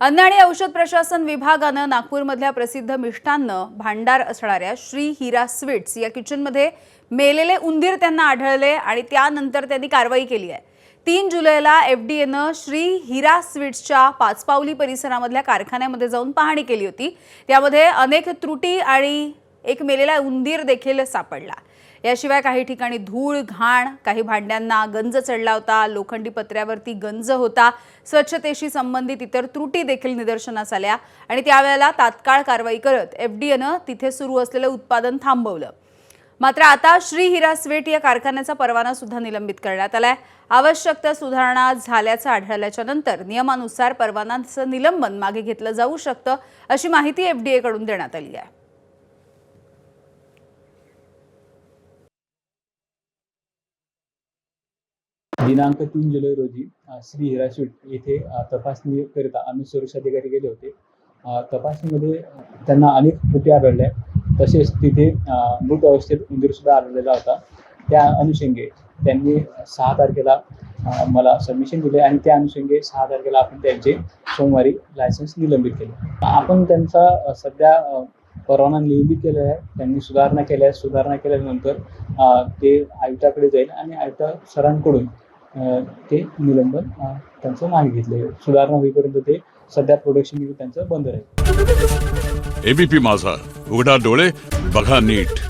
अन्न आणि औषध प्रशासन विभागानं नागपूरमधल्या प्रसिद्ध मिष्टान्न भांडार असणाऱ्या श्री हिरा स्वीट्स या किचनमध्ये मेलेले उंदीर त्यांना आढळले आणि त्यानंतर त्यांनी कारवाई केली आहे। 3 जुलैला एफडीएनं श्री हिरा स्वीट्सच्या पाचपावली परिसरामधल्या कारखान्यामध्ये जाऊन पाहणी केली होती। त्यामध्ये अनेक त्रुटी आणि एक मेलेला उंदीर देखील सापडला। याशिवाय काही ठिकाणी धूळ, घाण, काही भांड्यांना गंज चढला होता, लोखंडी पत्र्यावरती गंज होता, स्वच्छतेशी संबंधित इतर त्रुटी देखील निदर्शनास आल्या आणि त्यावेळेला तात्काळ कारवाई करत एफडीएनं तिथे सुरू असलेलं उत्पादन थांबवलं। मात्र आता श्री हिरा स्वीट या कारखान्याचा परवाना सुद्धा निलंबित करण्यात आलाय। आवश्यक त्या सुधारणा झाल्याचं आढळल्याच्या नंतर नियमानुसार परवानाचं निलंबन मागे घेतलं जाऊ शकतं, अशी माहिती एफडीए कडून देण्यात आली आहे। दिनांक 3 जुलै रोजी श्री हिरा स्वीट येथे तपासणीकरिता अन्न सुरक्षा अधिकारी गेले होते। तपासणीमध्ये त्यांना अनेक त्रुटी आढळल्या, तसेच तिथे मृत अवस्थेत उंदीर सुद्धा आढळलेला होता। त्या अनुषंगे त्यांनी 6 तारखेला मला सबमिशन दिले आणि त्या अनुषंगे 6 तारखेला आपण त्यांचे सोमवारी लायसन्स निलंबित केले। आपण त्यांचा सध्या परवाना निलंबित केलेला आहे। त्यांनी सुधारणा केल्या आहे। सुधारणा केल्यानंतर ते आयुक्ताकडे जाईल आणि आयुक्त सरांकडून ते निलंबन त्यांचं मागे घेतले। सुधारणा होईपर्यंत ते सध्या प्रोडक्शन त्यांचं बंद राहील। एबीपी माझा, उघडा डोळे बघा नीट।